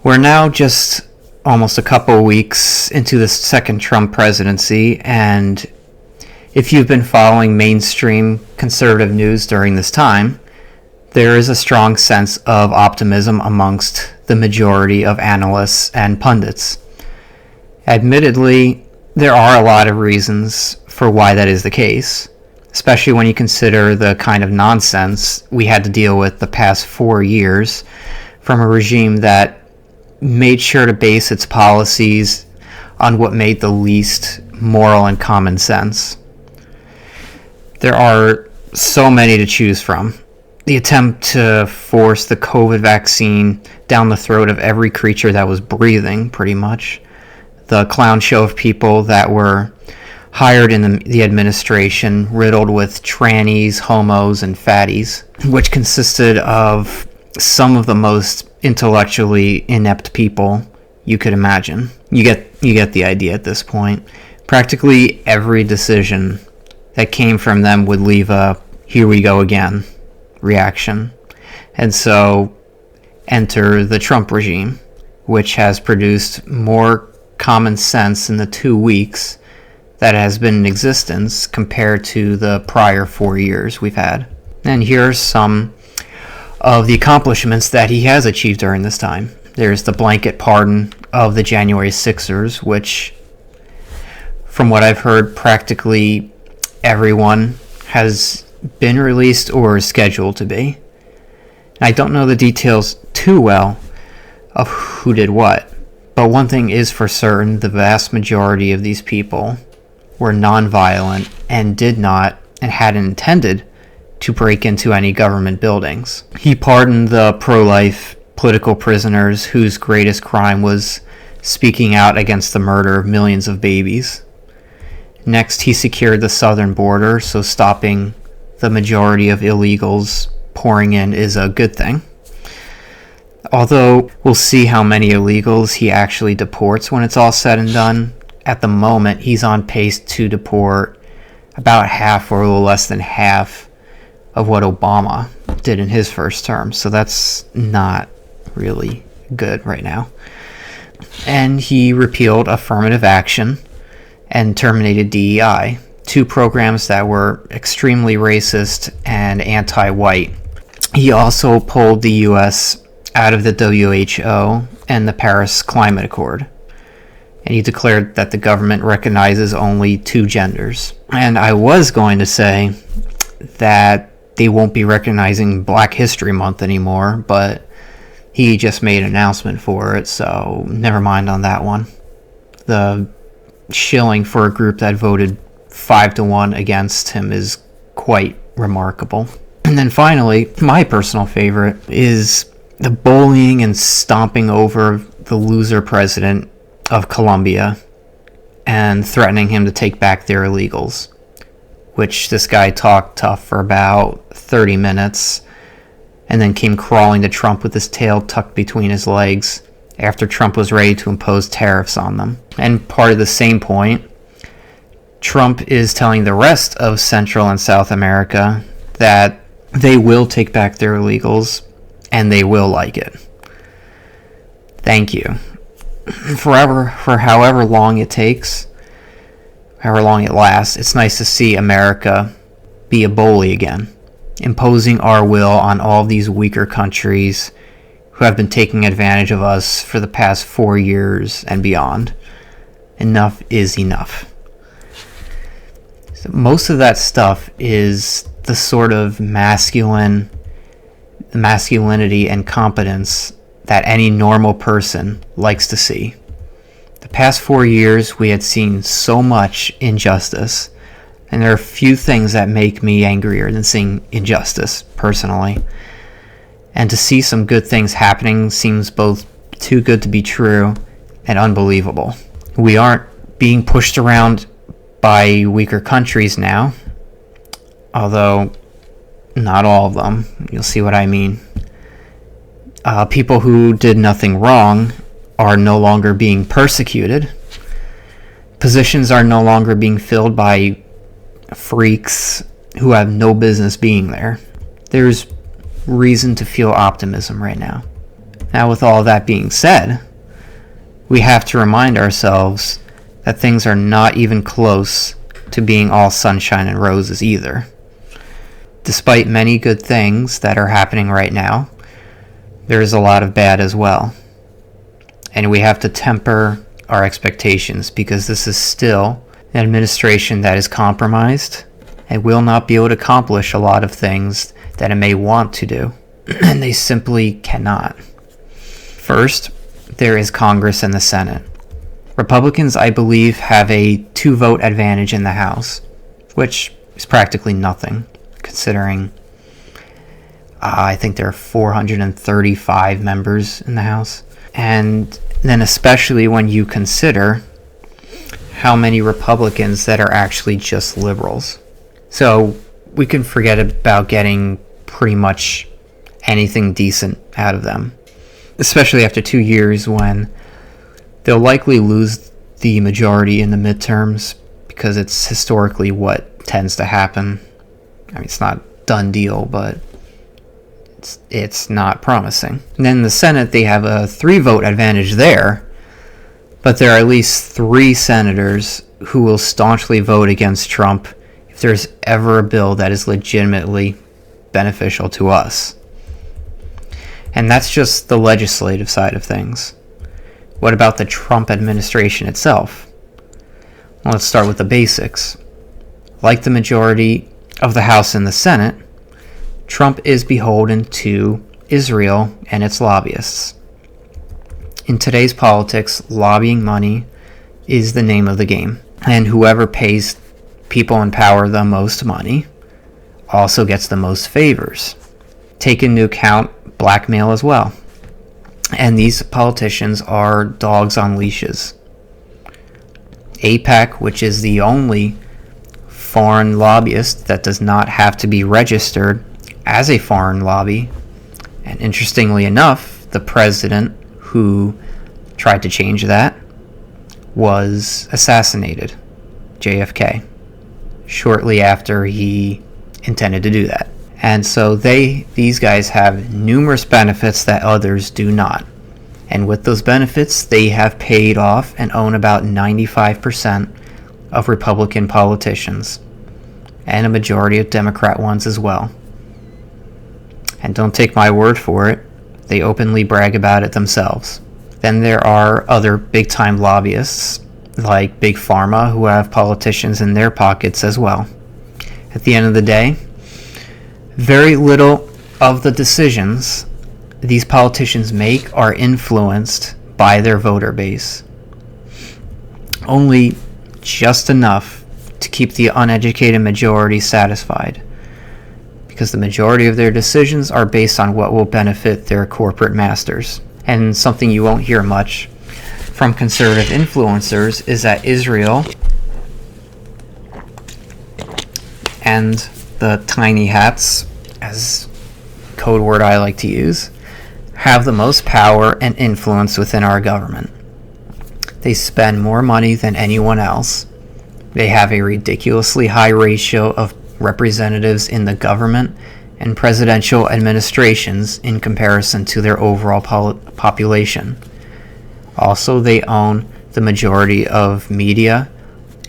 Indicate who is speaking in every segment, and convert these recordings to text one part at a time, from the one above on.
Speaker 1: We're now just almost a couple weeks into the second Trump presidency, and if you've been following mainstream conservative news during this time, there is a strong sense of optimism amongst the majority of analysts and pundits. Admittedly, there are a lot of reasons for why that is the case, especially when you consider the kind of nonsense we had to deal with the past 4 years from a regime that made sure to base its policies on what made the least moral and common sense. There are so many to choose from. The attempt to force the COVID vaccine down the throat of every creature that was breathing, pretty much. The clown show of people that were hired in the administration, riddled with trannies, homos, and fatties, which consisted of some of the most intellectually inept people you could imagine. You get the idea at this point. Practically every decision that came from them would leave a "here we go again" reaction. And so enter the Trump regime, which has produced more common sense in the 2 weeks that has been in existence compared to the prior 4 years we've had. And here are some of the accomplishments that he has achieved during this time. There's the blanket pardon of the January 6ers, which, from what I've heard, practically everyone has been released or is scheduled to be. I don't know the details too well of who did what, but one thing is for certain: the vast majority of these people were nonviolent and did not and hadn't intended to break into any government buildings. He pardoned the pro-life political prisoners whose greatest crime was speaking out against the murder of millions of babies. Next, he secured the southern border, so stopping the majority of illegals pouring in is a good thing. Although we'll see how many illegals he actually deports when it's all said and done. At the moment, he's on pace to deport about half or a little less than half of what Obama did in his first term. So that's not really good right now. And he repealed affirmative action and terminated DEI, two programs that were extremely racist and anti-white. He also pulled the U.S. out of the WHO and the Paris Climate Accord. And he declared that the government recognizes only two genders. And I was going to say that they won't be recognizing Black History Month anymore, but he just made an announcement for it, so never mind on that one. The shilling for a group that voted 5-1 against him is quite remarkable. And then finally, my personal favorite is the bullying and stomping over the loser president of Colombia and threatening him to take back their illegals, which this guy talked tough for about 30 minutes and then came crawling to Trump with his tail tucked between his legs after Trump was ready to impose tariffs on them. And part of the same point, Trump is telling the rest of Central and South America that they will take back their illegals and they will like it. Thank you. For however long it takes, however long it lasts, it's nice to see America be a bully again, imposing our will on all of these weaker countries who have been taking advantage of us for the past 4 years and beyond. Enough is enough. So most of that stuff is the sort of masculinity and competence that any normal person likes to see. The past 4 years, we had seen so much injustice, and there are few things that make me angrier than seeing injustice, personally. And to see some good things happening seems both too good to be true and unbelievable. We aren't being pushed around by weaker countries now, although not all of them. You'll see what I mean. People who did nothing wrong are no longer being persecuted. Positions are no longer being filled by freaks who have no business being there. There's reason to feel optimism right now. Now, with all that being said, we have to remind ourselves that things are not even close to being all sunshine and roses either. Despite many good things that are happening right now, there is a lot of bad as well. And we have to temper our expectations because this is still an administration that is compromised and will not be able to accomplish a lot of things that it may want to do. And they simply cannot. First, there is Congress and the Senate. Republicans, I believe, have a 2-vote advantage in the House, which is practically nothing, considering I think there are 435 members in the House. And then especially when you consider how many Republicans that are actually just liberals. So we can forget about getting pretty much anything decent out of them, especially after 2 years when they'll likely lose the majority in the midterms because it's historically what tends to happen. I mean, it's not a done deal, but it's not promising. And then in the Senate, they have a 3-vote advantage there, but there are at least 3 senators who will staunchly vote against Trump if there's ever a bill that is legitimately beneficial to us. And that's just the legislative side of things. What about the Trump administration itself? Well, let's start with the basics. Like the majority of the House and the Senate, Trump is beholden to Israel and its lobbyists. In today's politics, lobbying money is the name of the game, and whoever pays people in power the most money also gets the most favors. Take into account blackmail as well. And these politicians are dogs on leashes. AIPAC, which is the only foreign lobbyist that does not have to be registered as a foreign lobby, and interestingly enough, the president who tried to change that was assassinated, JFK, shortly after he intended to do that. And so these guys have numerous benefits that others do not. And with those benefits, they have paid off and own about 95% of Republican politicians, and a majority of Democrat ones as well. And don't take my word for it, they openly brag about it themselves. Then there are other big-time lobbyists, like Big Pharma, who have politicians in their pockets as well. At the end of the day, very little of the decisions these politicians make are influenced by their voter base. Only just enough to keep the uneducated majority satisfied, because the majority of their decisions are based on what will benefit their corporate masters. And something you won't hear much from conservative influencers is that Israel and the tiny hats, as code word I like to use, have the most power and influence within our government. They spend more money than anyone else. They have a ridiculously high ratio of representatives in the government and presidential administrations in comparison to their overall population. Also, they own the majority of media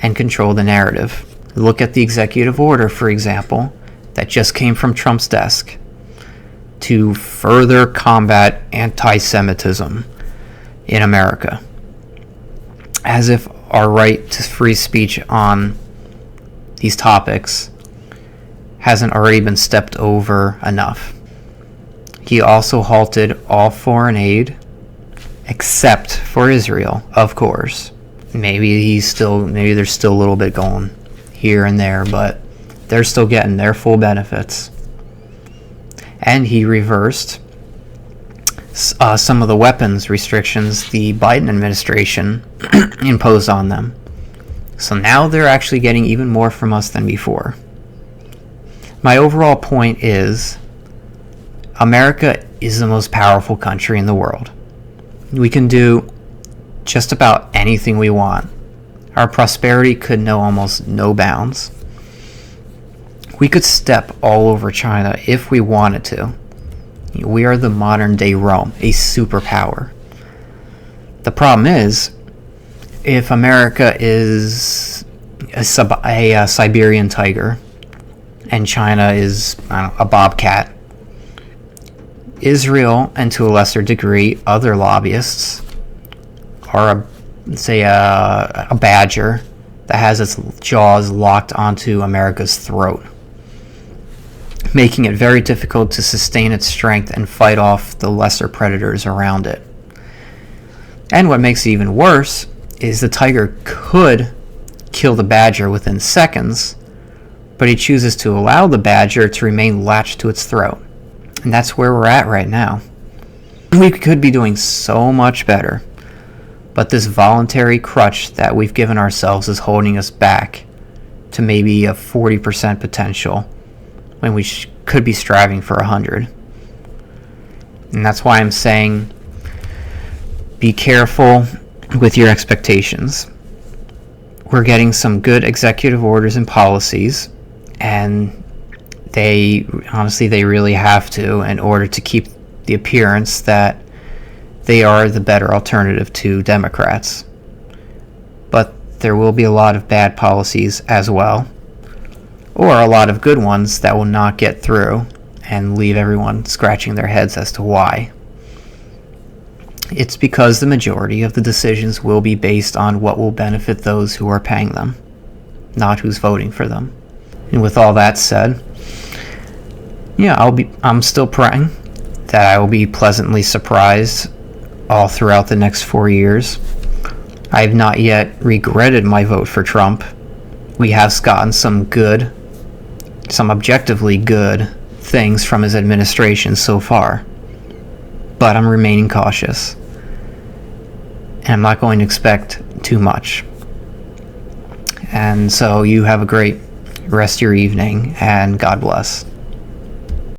Speaker 1: and control the narrative. Look at the executive order, for example, that just came from Trump's desk to further combat anti-Semitism in America, as if our right to free speech on these topics hasn't already been stepped over enough. He also halted all foreign aid except for Israel, of course. Maybe there's still a little bit going here and there, but they're still getting their full benefits. And he reversed some of the weapons restrictions the Biden administration imposed on them. So now they're actually getting even more from us than before. My overall point is, America is the most powerful country in the world. We can do just about anything we want. Our prosperity could know almost no bounds. We could step all over China if we wanted to. We are the modern day Rome, a superpower. The problem is, if America is a Siberian tiger and China is, I don't know, a bobcat, Israel, and to a lesser degree, other lobbyists, are a badger that has its jaws locked onto America's throat, making it very difficult to sustain its strength and fight off the lesser predators around it. And what makes it even worse is the tiger could kill the badger within seconds, but he chooses to allow the badger to remain latched to its throat. And that's where we're at right now. We could be doing so much better, but this voluntary crutch that we've given ourselves is holding us back to maybe a 40% potential when we could be striving for 100. And that's why I'm saying be careful with your expectations. We're getting some good executive orders and policies, and they really have to, in order to keep the appearance that they are the better alternative to Democrats. But there will be a lot of bad policies as well, or a lot of good ones that will not get through and leave everyone scratching their heads as to why. It's because the majority of the decisions will be based on what will benefit those who are paying them, not who's voting for them. And with all that said, I'm still praying that I will be pleasantly surprised all throughout the next 4 years. I have not yet regretted my vote for Trump. We have gotten some objectively good things from his administration so far. But I'm remaining cautious. And I'm not going to expect too much. And so you have a great rest of your evening, and God bless.